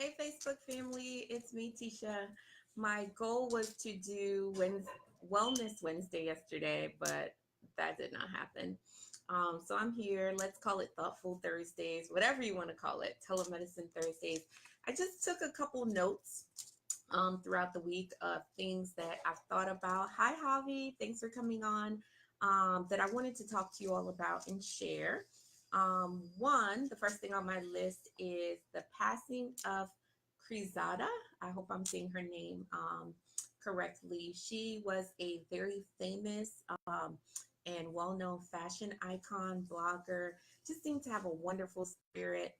Hey, Facebook family, it's me, Tisha. My goal was to do Wellness Wednesday yesterday, but that did not happen. So I'm here. Let's call it Thoughtful Thursdays, whatever you want to call it, Telemedicine Thursdays. I just took a couple notes throughout the week of things that I've thought about. Hi, Javi. Thanks for coming on. That I wanted to talk to you all about and share. The first thing on my list is the passing of Krizada. I hope I'm saying her name correctly. She was a very famous and well known fashion icon, blogger, just seemed to have a wonderful spirit.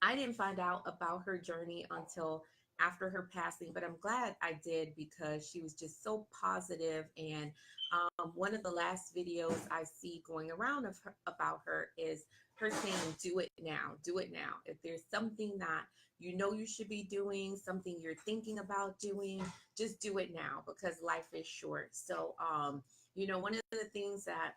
I didn't find out about her journey until after her passing, but I'm glad I did because she was just so positive. And one of the last videos I see going around about her is her saying, "Do it now, do it now." If there's something that you know you should be doing, something you're thinking about doing, just do it now because life is short. So, one of the things that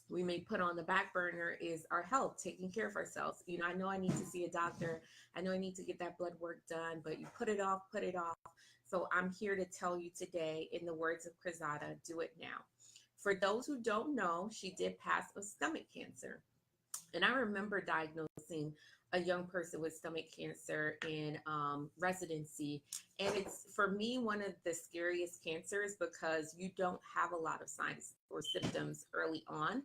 we may put on the back burner is our health, taking care of ourselves. I know I need to see a doctor. I know I need to get that blood work done, but you put it off, put it off. So I'm here to tell you today, in the words of Krizada, do it now. For those who don't know, she did pass of stomach cancer. And I remember diagnosing a young person with stomach cancer in residency. And it's, for me, one of the scariest cancers because you don't have a lot of signs or symptoms early on.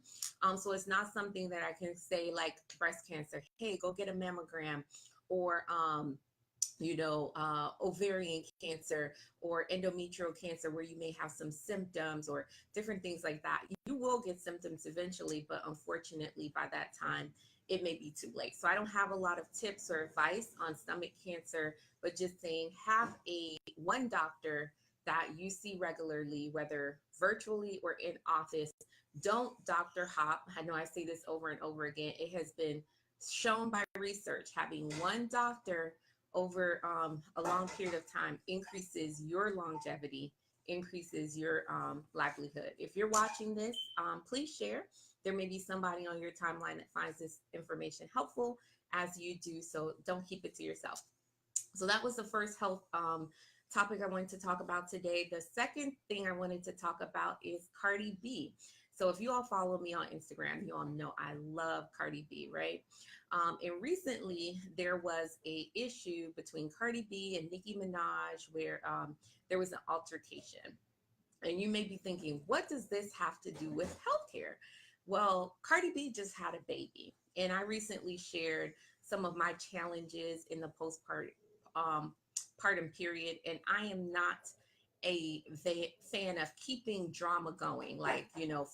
So it's not something that I can say like breast cancer, hey, go get a mammogram, or ovarian cancer or endometrial cancer, where you may have some symptoms or different things like that. You will get symptoms eventually, but unfortunately, by that time, it may be too late. So I don't have a lot of tips or advice on stomach cancer, but just saying have a one doctor that you see regularly, whether virtually or in office. Don't doctor hop. I know I say this over and over again. It has been shown by research having one doctor over a long period of time increases your longevity, increases your livelihood. If you're watching this, please share. There may be somebody on your timeline that finds this information helpful as you do, so don't keep it to yourself. So that was the first health topic I wanted to talk about today. The second thing I wanted to talk about is Cardi B. So if you all follow me on Instagram, you all know I love Cardi B, right? And recently there was a issue between Cardi B and Nicki Minaj where there was an altercation. And you may be thinking, what does this have to do with healthcare? Well, Cardi B just had a baby, and I recently shared some of my challenges in the partum period, and I am not a fan of keeping drama going, like,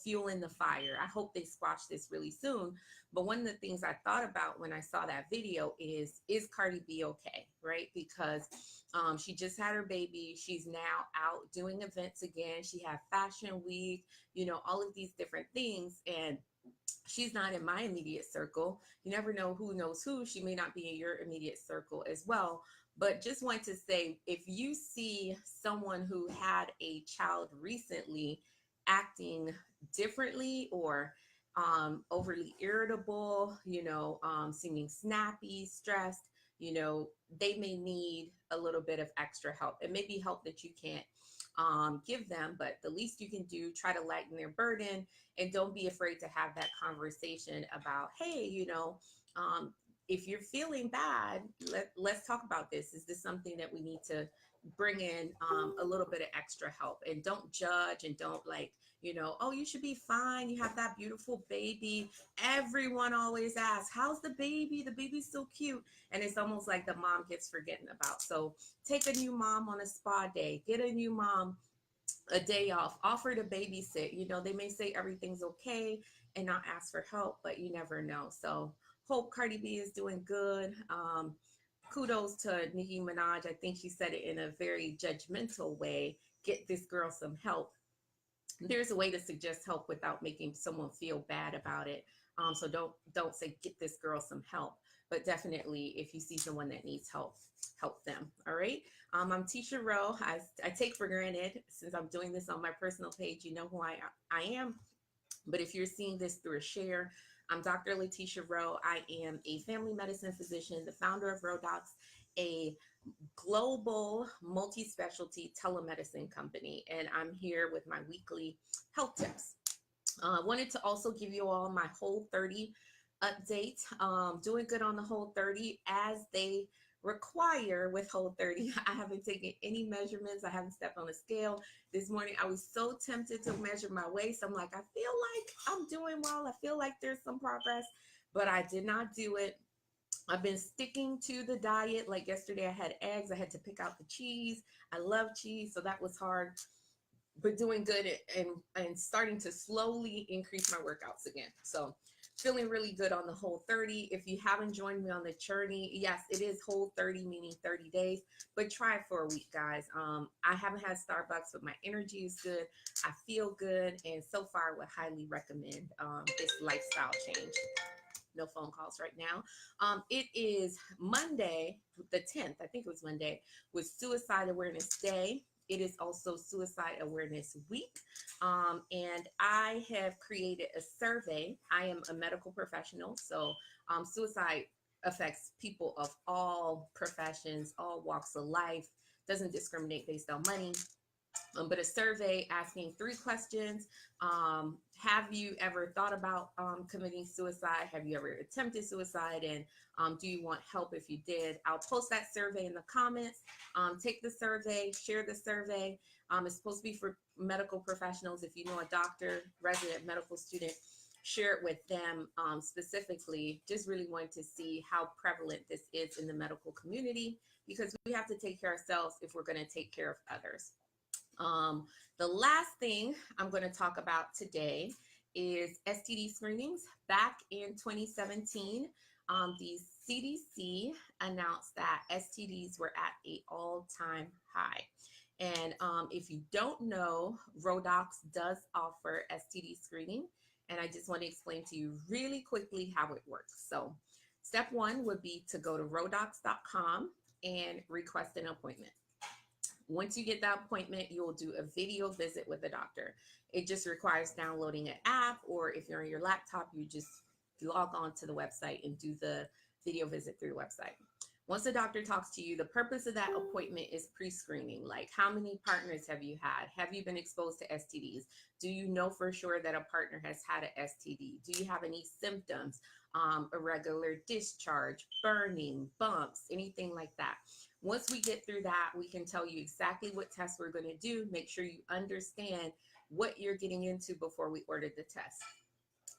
fueling the fire. I hope they squash this really soon. But one of the things I thought about when I saw that video is Cardi B okay, right? Because she just had her baby. She's now out doing events again. She had Fashion Week, all of these different things. And she's not in my immediate circle. You never know who knows who. She may not be in your immediate circle as well. But just want to say, if you see someone who had a child recently acting differently or overly irritable, seeming snappy, stressed, they may need a little bit of extra help. It may be help that you can't give them, but the least you can do, try to lighten their burden, and don't be afraid to have that conversation about, hey, if you're feeling bad, let's talk about this. Is this something that we need to bring in a little bit of extra help? And don't judge and don't oh, you should be fine. You have that beautiful baby. Everyone always asks, how's the baby? The baby's so cute. And it's almost like the mom gets forgotten about. So take a new mom on a spa day, get a new mom a day off, offer to babysit. They may say everything's okay and not ask for help, but you never know. So hope Cardi B is doing good. Kudos to Nicki Minaj. I think she said it in a very judgmental way. Get this girl some help. There's a way to suggest help without making someone feel bad about it. So don't say get this girl some help, but definitely if you see someone that needs help, help them. All right. I'm Tisha Rowe. I take for granted, since I'm doing this on my personal page, you know who I am. But if you're seeing this through a share, I'm Dr. Letitia Rowe. I am a family medicine physician, the founder of Rodocs, a global multi-specialty telemedicine company, and I'm here with my weekly health tips. I wanted to also give you all my Whole 30 update. Doing good on the Whole 30 as they require with Whole 30. I haven't taken any measurements. I haven't stepped on a scale. This morning I was so tempted to measure my waist. I'm like, I feel like I'm doing well. I feel like there's some progress, but I did not do it. I've been sticking to the diet. Like yesterday I had eggs. I had to pick out the cheese. I love cheese, so that was hard, but doing good and starting to slowly increase my workouts again. So feeling really good on the Whole 30. If you haven't joined me on the journey, yes, it is Whole 30, meaning 30 days, but try it for a week, guys. I haven't had Starbucks, but my energy is good. I feel good, and so far I would highly recommend this lifestyle change. No phone calls right now. It is Monday, the 10th. I think it was Monday, was Suicide Awareness Day. It is also Suicide Awareness Week. And I have created a survey. I am a medical professional, so suicide affects people of all professions, all walks of life, doesn't discriminate based on money. But a survey asking 3 questions. Have you ever thought about committing suicide? Have you ever attempted suicide? And do you want help if you did? I'll post that survey in the comments. Take the survey, share the survey. It's supposed to be for medical professionals. If you know a doctor, resident, medical student, share it with them specifically. Just really wanted to see how prevalent this is in the medical community, because we have to take care of ourselves if we're going to take care of others. The last thing I'm going to talk about today is STD screenings. Back in 2017, the CDC announced that STDs were at an all-time high. And if you don't know, Rodocs does offer STD screening. And I just want to explain to you really quickly how it works. So step one would be to go to rodocs.com and request an appointment. Once you get that appointment, you'll do a video visit with the doctor. It just requires downloading an app, or if you're on your laptop, you just log on to the website and do the video visit through the website. Once the doctor talks to you, the purpose of that appointment is pre-screening. Like, how many partners have you had? Have you been exposed to STDs? Do you know for sure that a partner has had an STD? Do you have any symptoms? Irregular discharge, burning, bumps, anything like that. Once we get through that, we can tell you exactly what tests we're going to do. Make sure you understand what you're getting into before we order the test.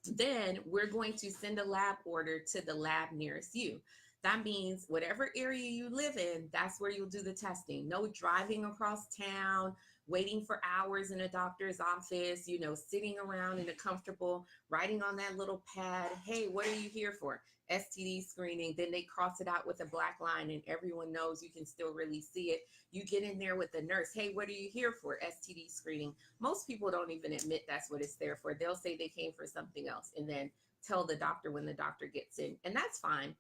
Then we're going to send a lab order to the lab nearest you. That means whatever area you live in, that's where you'll do the testing. No driving across town, waiting for hours in a doctor's office, sitting around in a comfortable, writing on that little pad. Hey, what are you here for? STD screening. Then they cross it out with a black line and everyone knows, you can still really see it. You get in there with the nurse. Hey, what are you here for? STD screening. Most people don't even admit that's what it's there for. They'll say they came for something else and then tell the doctor when the doctor gets in, and that's fine.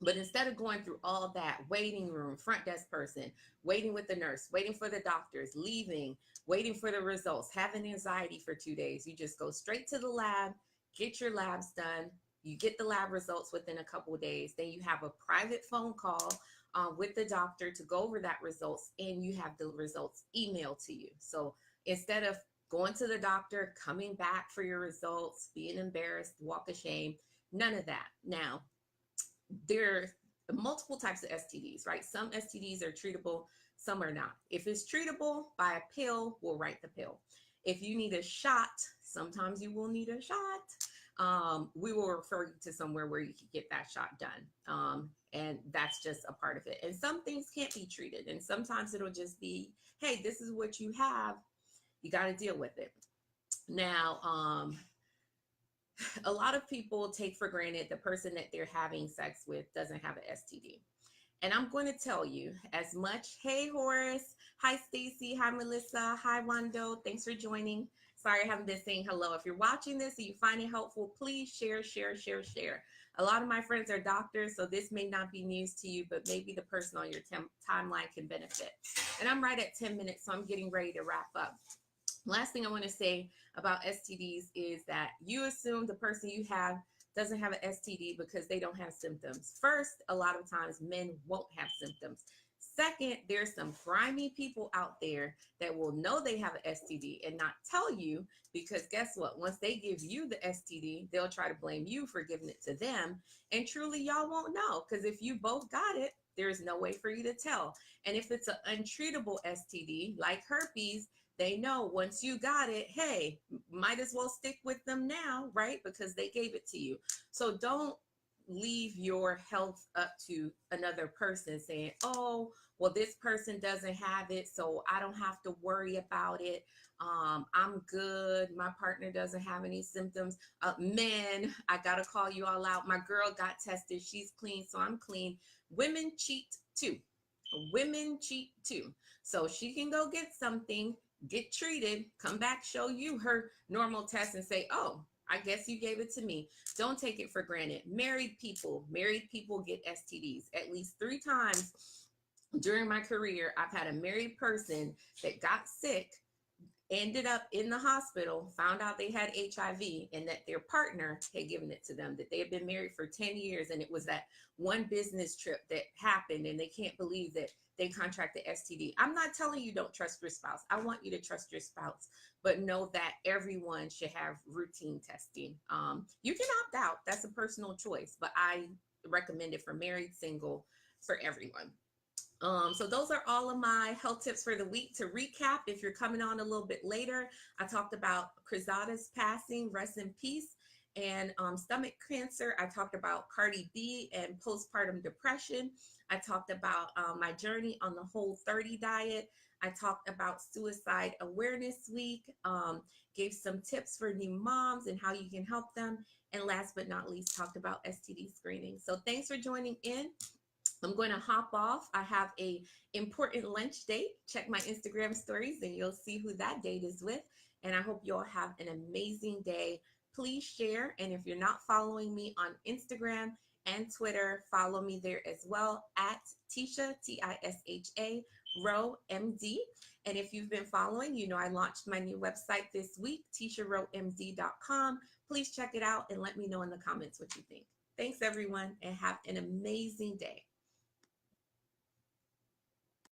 But instead of going through all that, waiting room, front desk person, waiting with the nurse, waiting for the doctors, leaving, waiting for the results, having anxiety for 2 days, you just go straight to the lab, get your labs done. You get the lab results within a couple of days. Then you have a private phone call with the doctor to go over that results, and you have the results emailed to you. So instead of going to the doctor, coming back for your results, being embarrassed, walk of shame, none of that. Now, there are multiple types of STDs, right? Some STDs are treatable, some are not. If it's treatable by a pill, we'll write the pill. If you need a shot, sometimes you will need a shot. We will refer you to somewhere where you can get that shot done. And that's just a part of it. And some things can't be treated. And sometimes it'll just be, hey, this is what you have. You got to deal with it. Now, a lot of people take for granted the person that they're having sex with doesn't have an STD. And I'm going to tell you as much. Hey, Horace. Hi, Stacy. Hi, Melissa. Hi, Wando. Thanks for joining. Sorry, I haven't been saying hello. If you're watching this and you find it helpful, please share, share, share, share. A lot of my friends are doctors, so this may not be news to you, but maybe the person on your timeline can benefit. And I'm right at 10 minutes, so I'm getting ready to wrap up. Last thing I want to say about STDs is that you assume the person you have doesn't have an STD because they don't have symptoms. First, a lot of times men won't have symptoms. Second, there's some grimy people out there that will know they have an STD and not tell you, because guess what? Once they give you the STD, they'll try to blame you for giving it to them. And truly, y'all won't know, because if you both got it, there's no way for you to tell. And if it's an untreatable STD like herpes, they know once you got it, hey, might as well stick with them now, right? Because they gave it to you. So don't leave your health up to another person saying, oh, well, this person doesn't have it, so I don't have to worry about it. I'm good. My partner doesn't have any symptoms. Men, I got to call you all out. My girl got tested. She's clean, so I'm clean. Women cheat too. Women cheat too. So she can go get something, get treated, come back, show you her normal test and say, oh, I guess you gave it to me. Don't take it for granted. Married people get STDs at least 3 times during my career. I've had a married person that got sick, ended up in the hospital, found out they had HIV and that their partner had given it to them, that they had been married for 10 years. And it was that one business trip that happened and they can't believe that they contracted STD. I'm not telling you don't trust your spouse. I want you to trust your spouse, but know that everyone should have routine testing. You can opt out. That's a personal choice, but I recommend it for married, single, for everyone. So those are all of my health tips for the week. To recap, if you're coming on a little bit later, I talked about Crisada's passing, rest in peace, and stomach cancer. I talked about Cardi B and postpartum depression. I talked about my journey on the Whole30 diet. I talked about Suicide Awareness Week, gave some tips for new moms and how you can help them. And last but not least, talked about STD screening. So thanks for joining in. I'm going to hop off. I have a important lunch date. Check my Instagram stories and you'll see who that date is with. And I hope you all have an amazing day. Please share. And if you're not following me on Instagram and Twitter, follow me there as well at Tisha, Tisha, Rowe, MD. And if you've been following, you know I launched my new website this week, TishaRoweMD.com. Please check it out and let me know in the comments what you think. Thanks, everyone, and have an amazing day.